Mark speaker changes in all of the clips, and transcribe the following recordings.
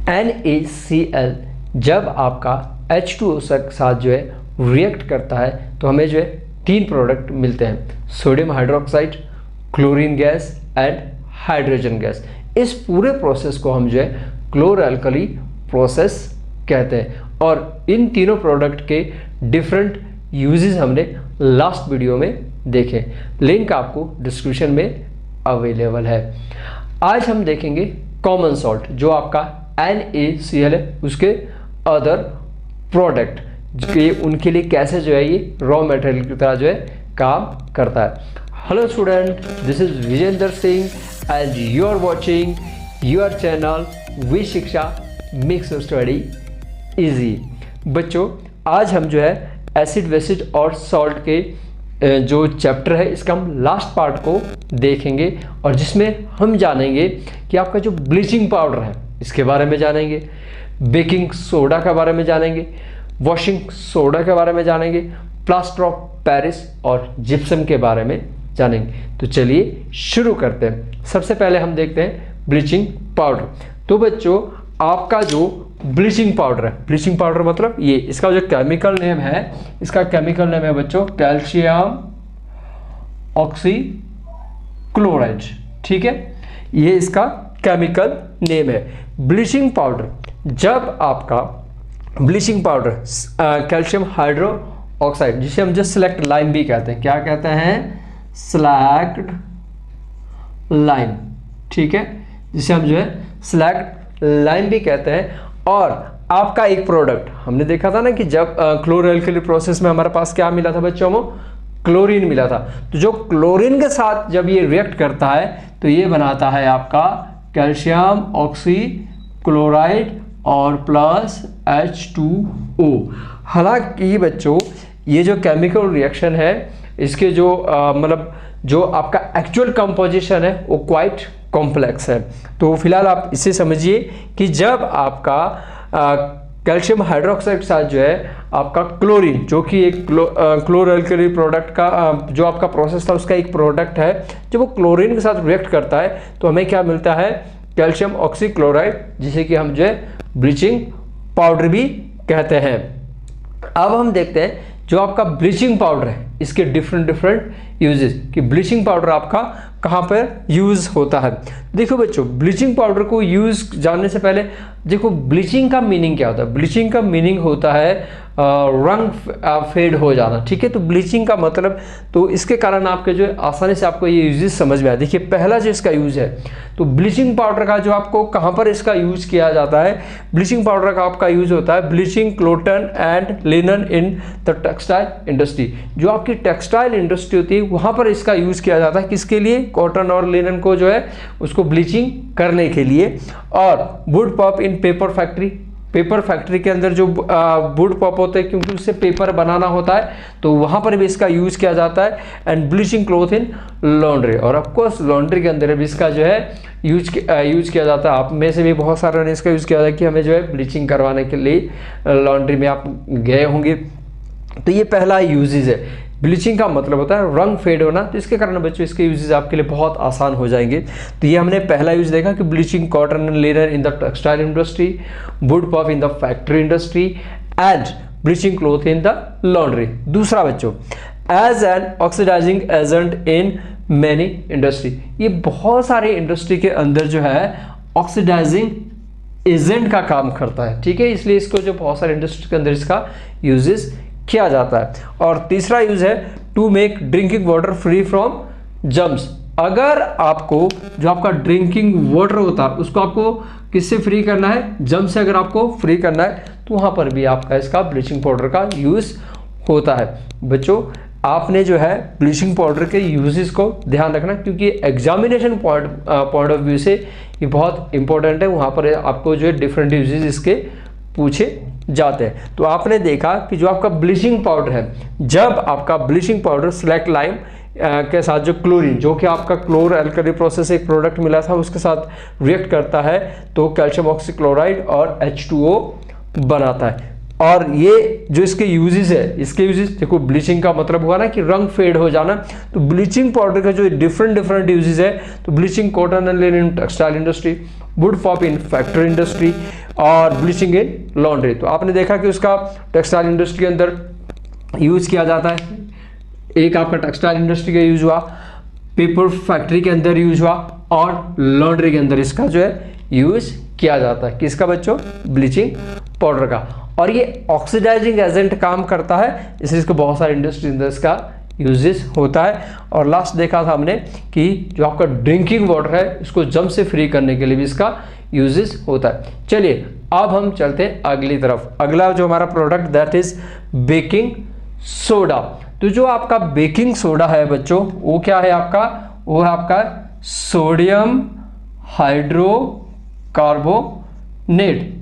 Speaker 1: NaCl जब आपका H2O के साथ जो है रिएक्ट करता है तो हमें जो है 3 प्रोडक्ट मिलते हैं, sodium hydroxide, chlorine gas and hydrogen gas. इस पूरे प्रोसेस को हम जो है क्लोरो अल्कली प्रोसेस कहते हैं। और इन तीनों प्रोडक्ट के डिफरेंट यूजेस हमने लास्ट वीडियो में देखे, लिंक आपको डिस्क्रिप्शन में अवेलेबल है। आज हम देखेंगे कॉमन सॉल्ट जो आपका NaCl है, उसके अदर प्रोडक्ट उनके लिए कैसे जो है ये रॉ मटेरियल की तरह जो है काम करता है। Hello student, this is Vijendra Singh and you are watching your channel V Shiksha mix study easy. बच्चों, आज हम जो है एसिड बेसिस और सॉल्ट के जो चैप्टर है इसका हम लास्ट पार्ट को देखेंगे और जिसमें हम जानेंगे कि आपका जो ब्लीचिंग पाउडर है इसके बारे में जानेंगे, बेकिंग सोडा के बारे में जानेंगे, वॉशिंग सोडा के बारे में जानेंगे, प्लास्टर ऑफ पेरिस और जिप्सम के बारे में जानेंगे। तो चलिए शुरू करते हैं। सबसे पहले हम देखते हैं ब्लीचिंग पाउडर। तो बच्चों, आपका जो ब्लीचिंग पाउडर है, ब्लीचिंग पाउडर मतलब ये, इसका जो केमिकल नेम है, इसका केमिकल नेम है बच्चों कैल्शियम ऑक्सीक्लोराइड। ठीक है, ये इसका केमिकल नेम है ब्लीचिंग पाउडर। जब आपका bleaching powder calcium hydro oxide, जिसे हम जो सेलेक्ट लाइम भी कहते हैं, क्या कहते हैं, सेलेक्ट लाइम, ठीक है, जिसे हम जो है सेलेक्ट लाइम भी कहते हैं। और आपका एक प्रोडक्ट हमने देखा था ना कि जब क्लोरो अल्कली प्रोसेस में हमारे पास क्या मिला था बच्चों, वो क्लोरीन मिला था। तो जो क्लोरीन के साथ जब ये रिएक्ट करता है तो ये बनाता है आपका कैल्शियम ऑक्सीक्लोराइड और प्लस H2O। हालांकि बच्चों, ये जो केमिकल रिएक्शन है इसके जो मतलब जो आपका एक्चुअल कंपोजिशन है वो क्वाइट कॉम्प्लेक्स है। तो फिलहाल आप इसे समझिए कि जब आपका कैल्शियम हाइड्रोक्साइड के साथ जो है आपका क्लोरीन, जो कि एक क्लोरो अल्कली प्रोडक्ट का जो आपका प्रोसेस था उसका एक प्रोडक्ट है, जब वो क्लोरीन के साथ रिएक्ट करता है तो हमें क्या मिलता है, कैल्शियम ऑक्सीक्लोराइड, जिसे कि हम जो है ब्लीचिंग पाउडर भी कहते हैं। अब हम देखते हैं जो आपका ब्लीचिंग पाउडर है इसके डिफरेंट यूजेस, कि ब्लीचिंग पाउडर आपका कहाँ पर यूज होता है। देखो बच्चों, ब्लीचिंग पाउडर को यूज जानने से पहले देखो ब्लीचिंग का मीनिंग क्या होता है। ब्लीचिंग का मीनिंग होता है रंग फेड हो जाना। ठीक है, तो ब्लीचिंग का मतलब, तो इसके कारण आपके जो आसानी से आपको ये यूजेस समझ में आए। देखिए, पहला जो इसका यूज है, तो ब्लीचिंग पाउडर का जो आपको कहाँ पर इसका यूज किया जाता है, ब्लीचिंग पाउडर का आपका यूज होता है bleaching cotton and linen in the textile industry. जो आपकी टेक्सटाइल इंडस्ट्री होती है वहाँ पर इसका यूज किया जाता है, किसके लिए, कॉटन और लिनन को जो है उसको ब्लीचिंग करने के लिए। और would pulp in paper factory, paper factory के अंदर जो वुड पल्प होते हैं क्योंकि उससे पेपर बनाना होता है तो वहाँ पर भी इसका यूज किया जाता है। And bleaching cloth in laundry, और ऑफकोर्स लॉन्ड्री के अंदर भी इसका जो है यूज किया जाता है। आप में से भी बहुत सारे ने इसका यूज किया जाता है कि हमें जो है ब्लीचिंग करवाने के लिए लॉन्ड्री में आप गए होंगे। तो ये पहला यूजेज है। ब्लीचिंग का मतलब होता है रंग फेड होना, तो इसके कारण बच्चों इसके यूजेस आपके लिए बहुत आसान हो जाएंगे। तो ये हमने पहला यूज देखा कि bleaching cotton and linen in the textile industry, wood pulp in the factory industry and bleaching cloth in the laundry. दूसरा बच्चों, as an oxidising agent in many industry, ये बहुत सारे इंडस्ट्री के अंदर जो है ऑक्सीडाइजिंग एजेंट का काम करता है। ठीक है, इसलिए इसको जो बहुत सारे इंडस्ट्री के अंदर इसका यूजेस किया जाता है। और तीसरा यूज है to make drinking water free from germs. अगर आपको जो आपका ड्रिंकिंग वाटर होता है उसको आपको किससे फ्री करना है, जर्म्स से अगर आपको फ्री करना है तो वहां पर भी आपका इसका ब्लीचिंग पाउडर का यूज होता है। बच्चों, आपने जो है ब्लीचिंग पाउडर के यूजेस को ध्यान रखना, क्योंकि एग्जामिनेशन पॉइंट ऑफ व्यू से ये बहुत इंपॉर्टेंट है। वहां पर आपको जो है डिफरेंट यूजेस इसके पूछे जाते हैं। तो आपने देखा कि जो आपका ब्लीचिंग पाउडर है, जब आपका ब्लीचिंग पाउडर सेलेक्ट लाइम के साथ जो क्लोरीन, जो कि आपका क्लोरो अल्कली प्रोसेस एक प्रोडक्ट मिला था, उसके साथ रिएक्ट करता है तो कैल्शियम ऑक्सीक्लोराइड और H2O बनाता है। और ये जो इसके यूजेस है, इसके यूजेस देखो, ब्लीचिंग का मतलब हुआ ना कि रंग फेड हो जाना। तो ब्लीचिंग पाउडर का जो डिफरेंट यूजेस है, तो bleaching cotton and linen in textile industry, wood pulp in factory industry और ब्लीचिंग इन लॉन्ड्री। तो आपने देखा कि उसका टेक्सटाइल इंडस्ट्री के अंदर यूज़ किया जाता है, एक आपका टेक्सटाइल इंडस्ट्री का यूज़ हुआ, पेपर फैक्ट्री के अंदर यूज़ हुआ, और लॉन्ड्री के अंदर इसका जो है यूज़ किया जाता है। किसका बच्चों? ब्लीचिंग पाउडर का। और ये ऑक्सीडाइजिंग एजेंट काम करता है, इसलिए इसको बहुत सारे इंडस्ट्री अंदर इसका यूजेस होता है। और लास्ट देखा था हमने कि जो आपका ड्रिंकिंग वाटर है इसको जर्म से फ्री करने के लिए भी इसका यूजेस होता है। चलिए अब हम चलते हैं अगली तरफ। अगला जो हमारा product that is baking soda. तो जो आपका बेकिंग सोडा है बच्चों वो क्या है आपका? वो है आपका सोडियम हाइड्रोकार्बोनेट।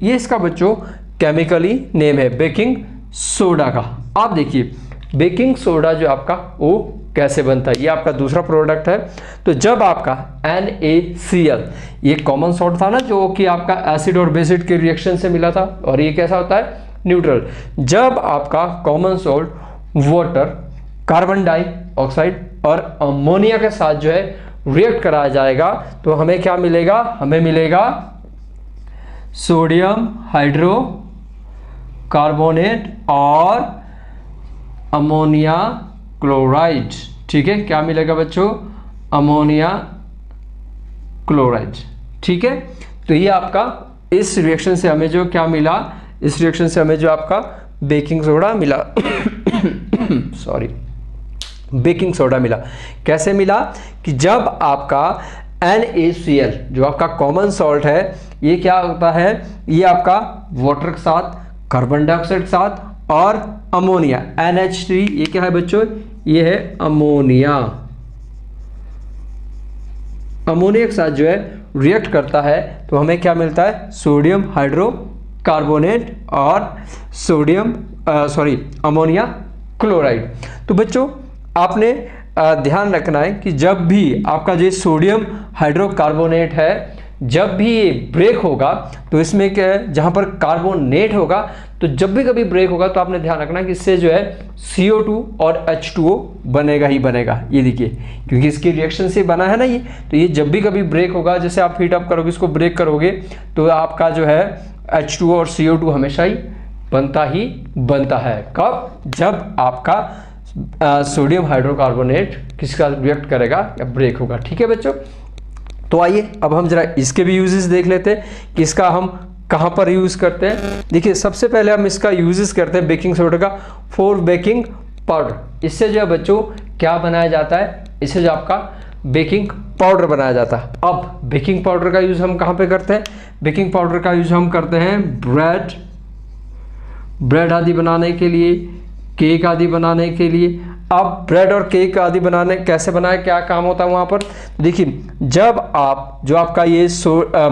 Speaker 1: ये इसका बच्चों केमिकली नेम है बेकिंग सोडा का। आप देखिए बेकिंग सोडा जो आपका वो कैसे बनता है, ये आपका दूसरा प्रोडक्ट है। तो जब आपका NaCl, ये कॉमन सॉल्ट था ना जो कि आपका एसिड और बेसिड के रिएक्शन से मिला था, और ये कैसा होता है? न्यूट्रल। जब आपका common salt water, carbon dioxide और अमोनिया के साथ जो है रिएक्ट कराया जाएगा तो हमें क्या मिलेगा? हमें मिलेगा सोडियम हाइड्रोकार्बोनेट और अमोनिया क्लोराइड। ठीक है, क्या मिलेगा बच्चों? Ammonia chloride. ठीक है, तो ये आपका इस रिएक्शन से हमें जो क्या मिला? इस रिएक्शन से हमें जो आपका बेकिंग सोडा मिला सॉरी, बेकिंग सोडा मिला। कैसे मिला? कि जब आपका NaCl जो आपका कॉमन सॉल्ट है ये क्या होता है? ये आपका वाटर के साथ, कार्बन डाइऑक्साइड के साथ और अमोनिया NH3, ये क्या है बच्चों? ये है अमोनिया। अमोनिया के साथ जो है रिएक्ट करता है तो हमें क्या मिलता है? सोडियम हाइड्रोकार्बोनेट और अमोनिया क्लोराइड। तो बच्चों आपने ध्यान रखना है कि जब भी आपका जो सोडियम हाइड्रोकार्बोनेट है जब भी ये ब्रेक होगा तो इसमें क्या है? जहां पर कार्बोनेट होगा तो जब भी कभी ब्रेक होगा तो आपने ध्यान रखना कि इससे जो है CO2 और H2O बनेगा ही बनेगा। ये देखिए क्योंकि इसकी रिएक्शन से बना है ना ये, तो ये जब भी कभी ब्रेक होगा, जैसे आप हीट अप करोगे, इसको ब्रेक करोगे तो आपका जो है H2O और CO2 हमेशा ही बनता है। कब? जब आपका सोडियम हाइड्रोकार्बोनेट किसका रिएक्ट करेगा या ब्रेक होगा। ठीक है बच्चों, तो आइए अब हम जरा इसके भी यूजेस देख लेते हैं कि इसका हम कहाँ पर यूज़ करते हैं। देखिए सबसे पहले हम इसका यूजेस करते हैं बेकिंग सोडा का फॉर बेकिंग पाउडर। इससे जो है बच्चों क्या बनाया जाता है? इससे जो आपका बेकिंग पाउडर बनाया जाता है। अब बेकिंग पाउडर का यूज़ हम कहाँ पे करते हैं? बेकिंग पाउडर का यूज़ हम करते हैं ब्रेड आदि बनाने के लिए, केक आदि बनाने के लिए। अब ब्रेड और केक आदि बनाने कैसे बनाए, क्या काम होता है वहाँ पर? देखिए जब आप जो आपका ये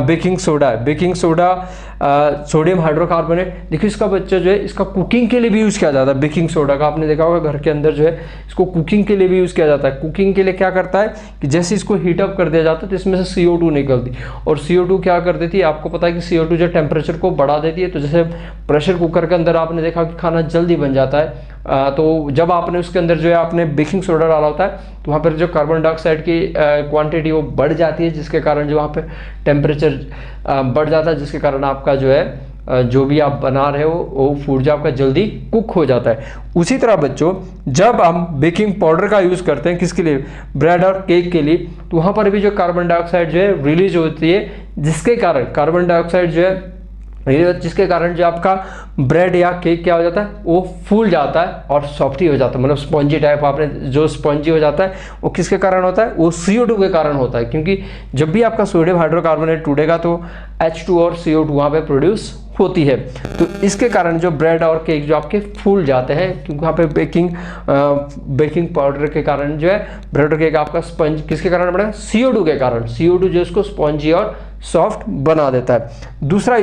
Speaker 1: बेकिंग सोडा है, बेकिंग सोडा सोडियम हाइड्रोकार्बोनेट, देखिए इसका बच्चा जो है इसका कुकिंग के लिए भी यूज़ किया जाता है। बेकिंग सोडा का आपने देखा होगा घर के अंदर जो है इसको कुकिंग के लिए भी यूज़ किया जाता है। कुकिंग के लिए क्या करता है कि जैसे इसको हीटअप कर दिया जाता है तो इसमें से CO2 निकलती, और CO2 क्या कर देती है? आपको पता है कि CO2 जो टेम्परेचर को बढ़ा देती है। तो जैसे प्रेशर कुकर के अंदर आपने देखा कि खाना जल्दी बन जाता है, तो जब आपने उसके अंदर जो है आपने बेकिंग सोडा डाला होता है तो वहाँ पर जो कार्बन डाइऑक्साइड की क्वांटिटी वो बढ़ जाती है, जिसके कारण जो वहाँ पे टेम्परेचर बढ़ जाता है, जिसके कारण आपका जो है जो भी आप बना रहे हो वो फूड जो आपका जल्दी कुक हो जाता है। उसी तरह बच्चों जब हम बेकिंग पाउडर का यूज़ करते हैं किसके लिए? ब्रेड और केक के लिए, तो वहाँ पर भी जो कार्बन डाइऑक्साइड जो है रिलीज होती है, जिसके कारण कार्बन डाइऑक्साइड जो है जिसके कारण जो आपका ब्रेड या केक क्या हो जाता है? वो फूल जाता है और सॉफ्टी हो जाता है, मतलब स्पॉन्जी टाइप। आपने जो स्पॉन्जी हो जाता है वो किसके कारण होता है? वो CO2 के कारण होता है, क्योंकि जब भी आपका सोडियम हाइड्रोकार्बोनेट टूटेगा तो H2 और CO2 वहाँ पे प्रोड्यूस होती है। तो इसके कारण जो ब्रेड और केक जो आपके फूल जाते हैं, क्योंकि वहाँ पे बेकिंग पाउडर के कारण जो है ब्रेड और केक आपका स्पंज किसके कारण बना? CO2 के कारण। CO2 जो इसको स्पॉन्जी और सॉफ्ट बना देता है। दूसरा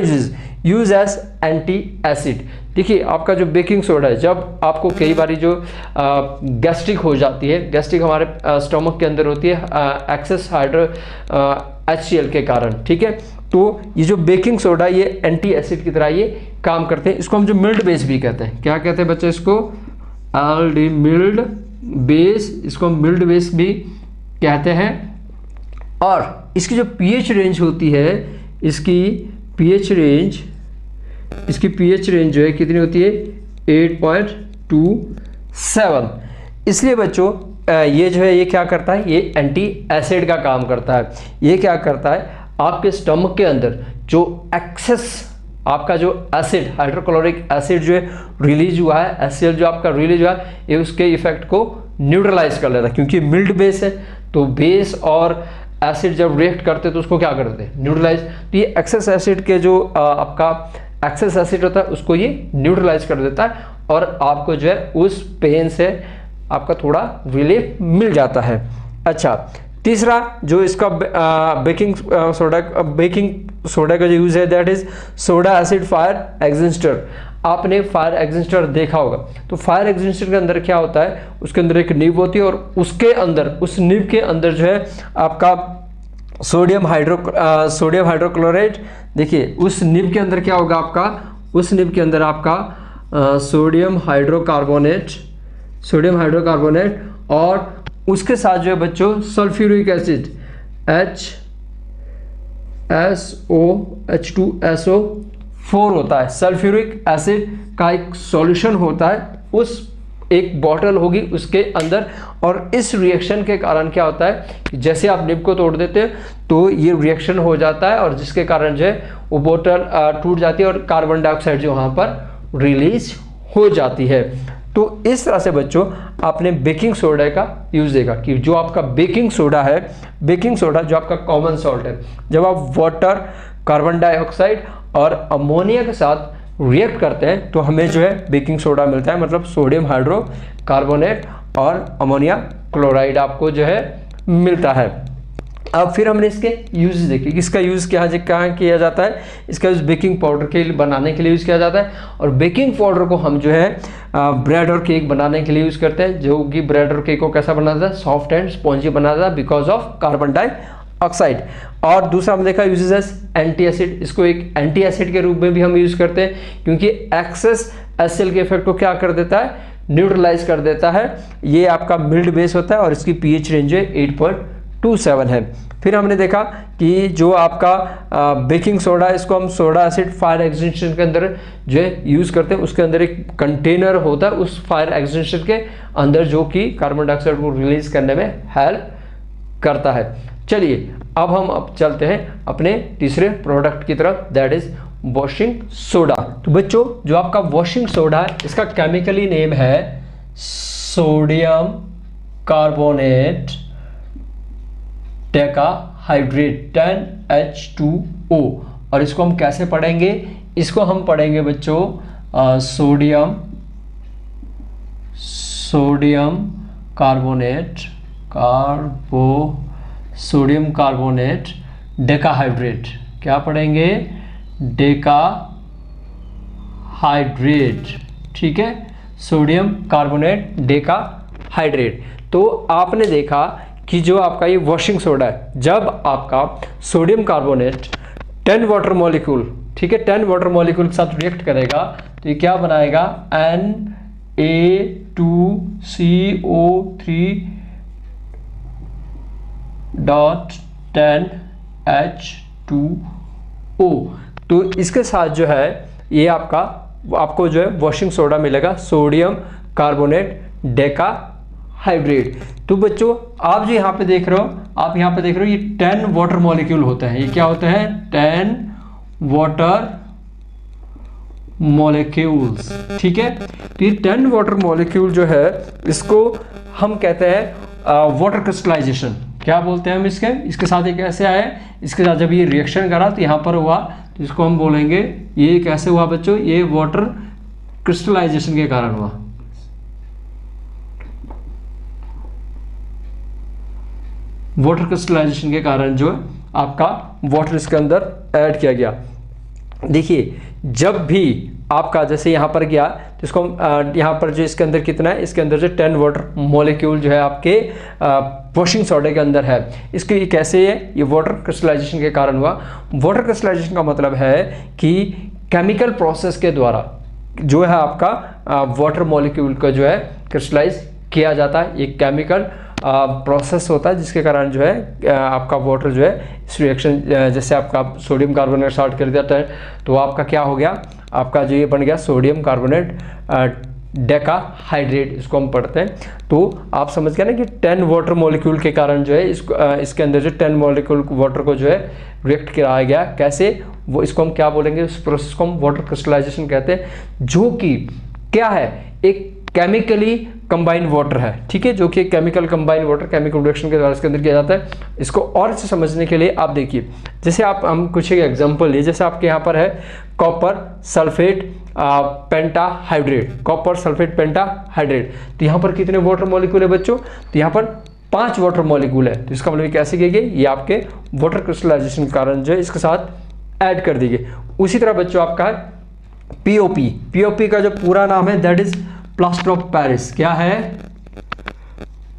Speaker 1: यूज एज एंटी एसिड। देखिए आपका जो बेकिंग सोडा है, जब आपको कई बारी जो गैस्ट्रिक हो जाती है, गैस्ट्रिक हमारे स्टमक के अंदर होती है एक्सेस HCl के कारण, ठीक है, तो ये जो बेकिंग सोडा ये एंटी एसिड की तरह ये काम करते हैं। इसको हम जो मिल्ड बेस भी कहते हैं, क्या कहते हैं बच्चे? इसको मिल्ड बेस, इसको मिल्ड बेस भी कहते हैं। और इसकी जो pH रेंज होती है, इसकी pH रेंज इसकी पीएच रेंज जो है कितनी होती है 8.27। इसलिए बच्चों ये जो है ये क्या करता है, ये एंटी एसिड का काम करता है। ये क्या करता है, आपके स्टमक के अंदर जो एक्सेस आपका जो एसिड हाइड्रोक्लोरिक एसिड जो है रिलीज हुआ है, HCl जो आपका रिलीज हुआ है, ये उसके इफेक्ट को न्यूट्रलाइज कर लेता है। क्योंकि मिल्ड बेस है तो बेस और एसिड जब रिएक्ट करते हैं तो उसको क्या करते हैं, न्यूट्रलाइज। तो ये एक्सेस एसिड के जो आपका एक्सेस एसिड होता है उसको ये न्यूट्रलाइज कर देता है और आपको जो है उस पेन से आपका थोड़ा रिलीफ मिल जाता है। अच्छा, तीसरा जो इसका बेकिंग सोडा का जो यूज़ है that is soda acid fire extinguisher. आपने फायर एक्सटिंग्विशर देखा होगा, तो फायर एक्सटिंग्विशर के अंदर क्या होता है, उसके अंदर एक निब होती है और उसके अंदर, उस निब के अंदर जो है आपका सोडियम हाइड्रोक्लोराइड। देखिए उस निब के अंदर क्या होगा आपका, उस निब के अंदर आपका सोडियम हाइड्रोकार्बोनेट और उसके साथ जो है बच्चों सल्फ्यूरिक एसिड H2SO4 होता है। सल्फ्यूरिक एसिड का एक सॉल्यूशन होता है, उस एक बॉटल होगी उसके अंदर, और इस रिएक्शन के कारण क्या होता है कि जैसे आप निब को तोड़ देते हैं तो ये रिएक्शन हो जाता है और जिसके कारण जो है वो बोतल टूट जाती है और कार्बन डाइऑक्साइड जो वहाँ पर रिलीज हो जाती है। तो इस तरह से बच्चों आपने बेकिंग सोडा का यूज़ देखा कि जो आपका बेकिंग सोडा है, बेकिंग सोडा जो आपका कॉमन सॉल्ट है, जब आप वाटर, कार्बन डाइऑक्साइड और अमोनिया के साथ रिएक्ट करते हैं तो हमें जो है बेकिंग सोडा मिलता है, मतलब सोडियम हाइड्रोकार्बोनेट और अमोनिया क्लोराइड आपको जो है मिलता है। अब फिर हमने इसके यूज देखे, इसका यूज़ कहाँ किया जाता है। इसका यूज़ बेकिंग पाउडर के बनाने के लिए यूज़ किया जाता है, और बेकिंग पाउडर को हम जो है ब्रेड और केक बनाने के लिए यूज़ करते हैं, जो कि ब्रेड और केक को कैसा बनाता है, सॉफ्ट एंड स्पॉन्जी बनाता है बिकॉज ऑफ कार्बन डाइऑक्साइड। और दूसरा हमने देखा यूजेस एज एंटी एसिड, इसको एक एंटी एसिड के रूप में भी हम यूज़ करते हैं क्योंकि एक्सेस HCl के इफेक्ट को क्या कर देता है, न्यूट्रलाइज कर देता है। ये आपका मिल्ड बेस होता है और इसकी पीएच रेंज है 8.27 है। फिर हमने देखा कि जो आपका बेकिंग सोडा, इसको हम सोडा एसिड फायर एक्सटिंग्विशर के अंदर जो है यूज़ करते हैं। उसके अंदर एक कंटेनर होता है उस फायर एक्सटिंग्विशर के अंदर जो कि कार्बन डाइऑक्साइड को रिलीज करने में हेल्प करता है। चलिए अब हम चलते हैं अपने तीसरे प्रोडक्ट की तरफ, दैट इज वॉशिंग सोडा। तो बच्चों जो आपका वॉशिंग सोडा है इसका केमिकली नेम है सोडियम कार्बोनेट डेकाहाइड्रेट 10H2O। और इसको हम कैसे पढ़ेंगे, इसको हम पढ़ेंगे बच्चों सोडियम कार्बोनेट डेकाहाइड्रेट। क्या पढ़ेंगे, डेकाहाइड्रेट, ठीक है, सोडियम कार्बोनेट डेकाहाइड्रेट। तो आपने देखा कि जो आपका ये वॉशिंग सोडा है, जब आपका सोडियम कार्बोनेट 10 वाटर मॉलिक्यूल, ठीक है, 10 वाटर मॉलिक्यूल के साथ रिएक्ट करेगा तो ये क्या बनाएगा, Na2CO3.10H2O। तो इसके साथ जो है ये आपको जो है वॉशिंग सोडा मिलेगा, सोडियम कार्बोनेट डेकाहाइड्रेट। तो बच्चों आप जो यहाँ पे देख रहे हो, आप यहाँ पे देख रहे हो ये 10 वाटर मॉलिक्यूल होते हैं। ये क्या होते हैं, 10 वाटर मॉलिक्यूल्स, ठीक है। तो ये 10 वाटर मॉलिक्यूल जो है इसको हम कहते हैं वाटर क्रिस्टलाइजेशन। क्या बोलते हैं हम इसके साथ ये कैसे आया, इसके साथ जब ये रिएक्शन करा तो यहाँ पर हुआ, तो इसको हम बोलेंगे ये कैसे हुआ बच्चों, ये वाटर क्रिस्टलाइजेशन के कारण हुआ। वाटर क्रिस्टलाइजेशन के कारण जो है आपका वाटर इसके अंदर ऐड किया गया। देखिए जब भी आपका जैसे यहाँ पर गया तो इसको यहाँ पर जो इसके अंदर कितना है, इसके अंदर जो 10 वाटर मॉलिक्यूल जो है आपके वॉशिंग सोडा के अंदर है, इसके कैसे है, ये वाटर क्रिस्टलाइजेशन के कारण हुआ। वाटर क्रिस्टलाइजेशन का मतलब है कि केमिकल प्रोसेस के द्वारा जो है आपका वाटर मॉलिक्यूल का जो है क्रिस्टलाइज किया जाता है। ये केमिकल प्रोसेस होता है जिसके कारण जो है आपका वाटर जो है इस रिएक्शन, जैसे आपका सोडियम कार्बोनेट स्टार्ट कर देता है तो आपका क्या हो गया, आपका जो ये बन गया सोडियम कार्बोनेट डेकाहाइड्रेट, इसको हम पढ़ते हैं। तो आप समझ गए ना कि 10 वाटर मॉलिक्यूल के कारण जो है इसके अंदर जो 10 मॉलिक्यूल वाटर को जो है रिएक्ट कराया गया, कैसे, वो इसको हम क्या बोलेंगे, उस प्रोसेस को हम वाटर क्रिस्टलाइजेशन कहते हैं, जो कि क्या है, एक केमिकली कंबाइंड वाटर है, ठीक है, जो कि chemical combined water chemical reaction के द्वारा इसके अंदर किया जाता है। इसको और अच्छे समझने के लिए आप देखिए, जैसे हम कुछ एक एग्जांपल लिए, जैसे आपके यहाँ पर है copper sulphate pentahydrate, copper sulphate pentahydrate, तो यहाँ पर कितने वाटर मॉलिक्यूल है बच्चों, तो यहाँ पर 5 वाटर मॉलिक्यूल है। तो इसका मतलब कैसे किए गए, ये आपके वाटर क्रिस्टलाइजेशन के कारण जो है इसके साथ ऐड कर दिए। उसी तरह बच्चों आपका है पीओपी, पीओपी का जो पूरा नाम है that is plaster of Paris, क्या है,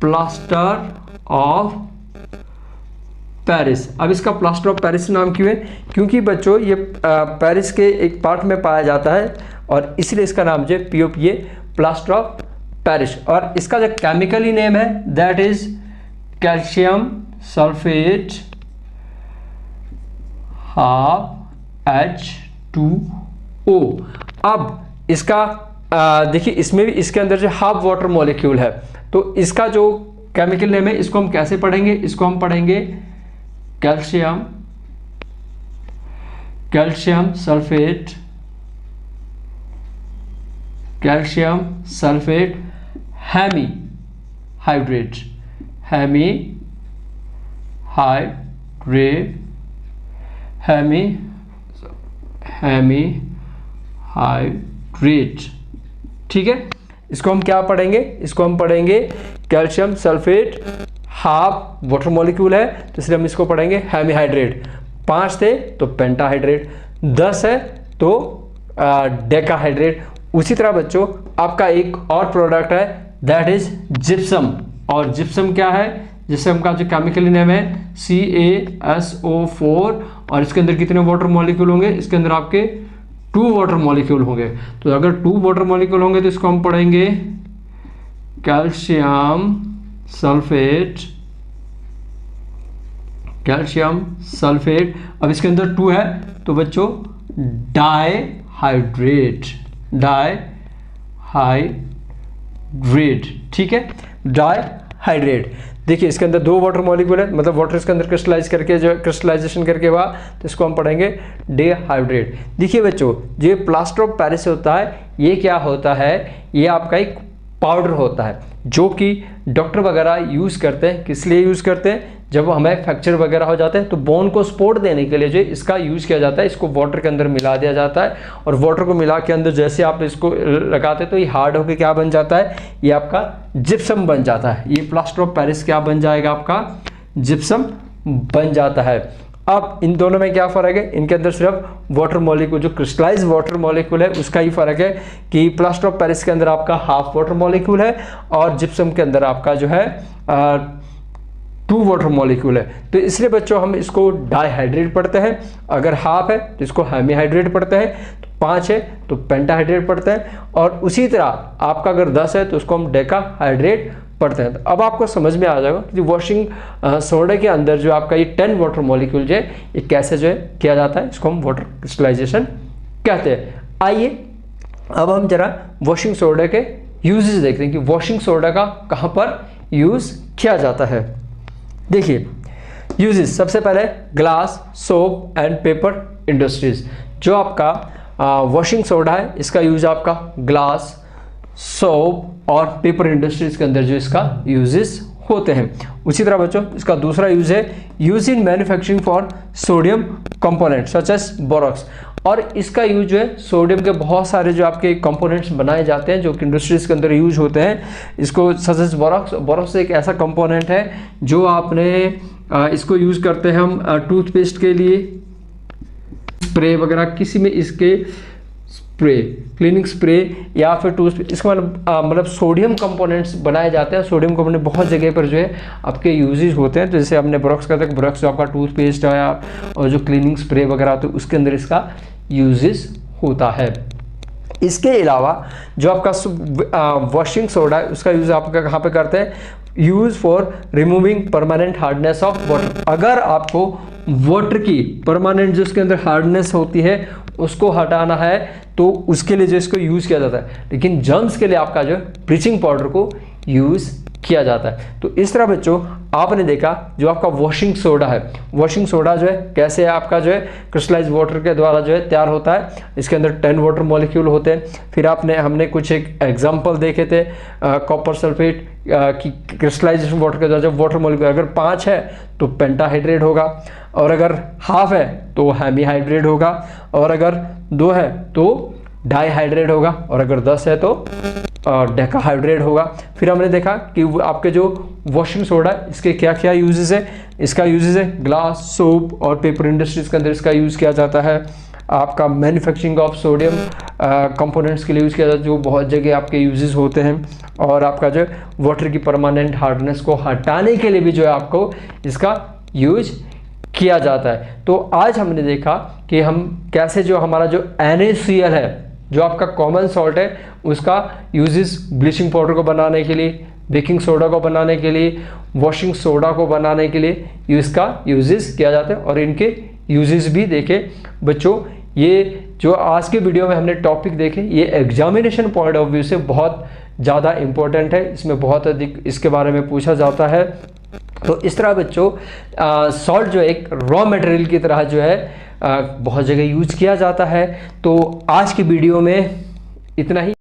Speaker 1: प्लास्टर ऑफ पेरिस। अब इसका प्लास्टर ऑफ पेरिस नाम क्यों है, क्योंकि बच्चों ये पेरिस के एक पार्ट में पाया जाता है और इसलिए इसका नाम जो है पीओपी, प्लास्टर ऑफ पेरिस। और इसका जो केमिकली नेम है that is calcium sulphate half H2O। अब इसका देखिए इसमें भी इसके अंदर जो हाफ वाटर मॉलिक्यूल है, तो इसका जो केमिकल नेम है इसको हम कैसे पढ़ेंगे, इसको हम पढ़ेंगे कैल्शियम सल्फेट हेमीहाइड्रेट, ठीक है। इसको हम क्या पढ़ेंगे, इसको हम पढ़ेंगे calcium sulphate, half water molecule है तो इसलिए हम इसको पढ़ेंगे हेमीहाइड्रेट, 5 थे तो पेंटाहाइड्रेट, 10 है तो डेकाहाइड्रेट। उसी तरह बच्चों आपका एक और प्रोडक्ट है दैट इज जिप्सम, और जिप्सम क्या है, जिप्सम का जो केमिकल नेम है CaSO4, और इसके अंदर कितने वाटर मॉलिक्यूल होंगे, इसके अंदर आपके 2 वाटर मॉलिक्यूल होंगे। तो अगर 2 वाटर मॉलिक्यूल होंगे तो इसको हम पढ़ेंगे कैल्शियम सल्फेट। अब इसके अंदर 2 है तो बच्चों डाइहाइड्रेट, ठीक है, डाइहाइड्रेट। देखिए इसके अंदर 2 वाटर मॉलिक्यूल है, मतलब वाटर इसके अंदर क्रिस्टलाइज करके जो क्रिस्टलाइजेशन करके हुआ तो इसको हम पढ़ेंगे डिहाइड्रेट। देखिए बच्चों जो प्लास्टर ऑफ पेरिस होता है ये क्या होता है, ये आपका एक पाउडर होता है जो कि डॉक्टर वगैरह यूज़ करते हैं। किस लिए यूज़ करते हैं, जब हमें फ्रैक्चर वगैरह हो जाते हैं तो बोन को सपोर्ट देने के लिए जो इसका यूज़ किया जाता है, इसको वाटर के अंदर मिला दिया जाता है और वाटर को मिला के अंदर जैसे आप इसको लगाते हैं तो ये हार्ड होकर क्या बन जाता है, ये आपका जिप्सम बन जाता है। ये प्लास्टर ऑफ पेरिस क्या बन जाएगा, आपका जिप्सम बन जाता है। अब इन दोनों में क्या फ़र्क है, इनके अंदर सिर्फ वाटर मॉलिक्यूल जो क्रिस्टलाइज वाटर मॉलिक्यूल है उसका ही फ़र्क है कि प्लास्टर ऑफ पेरिस के अंदर आपका हाफ वाटर मॉलिक्यूल है और जिप्सम के अंदर आपका जो है 2 वाटर मॉलिक्यूल है। तो इसलिए बच्चों हम इसको डाइहाइड्रेट पढ़ते हैं, अगर हाफ है तो इसको हेमीहाइड्रेट पढ़ते हैं, तो 5 है तो पेंटाहाइड्रेट पढ़ते हैं, और उसी तरह आपका अगर 10 है तो उसको हम डेकाहाइड्रेट पढ़ते हैं। तो अब आपको समझ में आ जाएगा कि वॉशिंग सोडा के अंदर जो आपका ये 10 वाटर मॉलिक्यूल जो है ये कैसे जो है किया जाता है, इसको हम वाटर क्रिस्टलाइजेशन कहते हैं। आइए अब हम जरा वॉशिंग सोडा के यूजेस देखते हैं कि वॉशिंग सोडा का कहाँ पर यूज़ किया जाता है। देखिए यूजेस, सबसे पहले glass, soap and paper industries. जो आपका वॉशिंग सोडा है इसका यूज आपका ग्लास, सोप और पेपर इंडस्ट्रीज के अंदर जो इसका यूजेस होते हैं। उसी तरह बच्चों इसका दूसरा यूज है use in manufacturing for sodium component such as borax, और इसका यूज जो है सोडियम के बहुत सारे जो आपके कंपोनेंट्स बनाए जाते हैं जो कि इंडस्ट्रीज के अंदर यूज होते हैं, इसको सच एज बोरॉक्स। बोरॉक्स एक ऐसा कंपोनेंट है जो आपने इसको यूज करते हैं हम टूथपेस्ट के लिए, स्प्रे वगैरह किसी में इसके स्प्रे, क्लीनिंग स्प्रे या फिर टूथ, इसका मतलब सोडियम कंपोनेंट्स बनाए जाते हैं। सोडियम कंपोनेंट बहुत जगह पर जो है आपके यूजेज होते हैं। तो जैसे हमने बोरॉक्स कहते हैं, बोरॉक्स जो आपका टूथपेस्ट है और जो क्लीनिंग स्प्रे वगैरह तो उसके अंदर इसका यूजेस होता है। इसके अलावा जो आपका वॉशिंग सोडा है उसका यूज़ आपका कहाँ पे करते हैं, use for removing permanent hardness of water. अगर आपको वाटर की परमानेंट जो उसके अंदर हार्डनेस होती है उसको हटाना है तो उसके लिए जो इसको यूज किया जाता है, लेकिन जर्म्स के लिए आपका जो ब्लीचिंग पाउडर को यूज किया जाता है। तो इस तरह बच्चों आपने देखा जो आपका वॉशिंग सोडा है, वॉशिंग सोडा जो है कैसे आपका जो है क्रिस्टलाइज वाटर के द्वारा जो है तैयार होता है, इसके अंदर 10 वाटर मॉलिक्यूल होते हैं। फिर हमने कुछ एक एग्जांपल देखे थे कॉपर सल्फेट की क्रिस्टलाइजेशन वाटर के द्वारा जब वाटर मॉलिक्यूल अगर 5 है तो पेंटाहाइड्रेट होगा, और अगर हाफ है तो हेमीहाइड्रेट होगा, और अगर 2 है तो डाईहाइड्रेट होगा, और अगर 10 है तो डेकाहाइड्रेट होगा। फिर हमने देखा कि आपके जो वॉशिंग सोडा इसके क्या क्या यूजेस है। इसका यूजेस है ग्लास, सोप और पेपर इंडस्ट्रीज के अंदर इसका यूज़ किया जाता है। आपका मैन्युफैक्चरिंग ऑफ सोडियम कंपोनेंट्स के लिए यूज़ किया जाता है, जो बहुत जगह आपके यूजेस होते हैं। और आपका जो वाटर की परमानेंट हार्डनेस को हटाने के लिए भी जो है आपको इसका यूज किया जाता है। तो आज हमने देखा कि हम कैसे जो हमारा जो NaCl है जो आपका कॉमन सॉल्ट है उसका यूजेस ब्लीचिंग पाउडर को बनाने के लिए, बेकिंग सोडा को बनाने के लिए, वॉशिंग सोडा को बनाने के लिए इसका यूजेस किया जाता है। और इनके यूजेस भी देखे बच्चों, ये जो आज के वीडियो में हमने टॉपिक देखे ये एग्जामिनेशन पॉइंट ऑफ व्यू से बहुत ज़्यादा इम्पोर्टेंट है, इसमें बहुत अधिक इसके बारे में पूछा जाता है। तो इस तरह बच्चों सॉल्ट जो एक रॉ मटेरियल की तरह जो है बहुत जगह यूज किया जाता है। तो आज की वीडियो में इतना ही।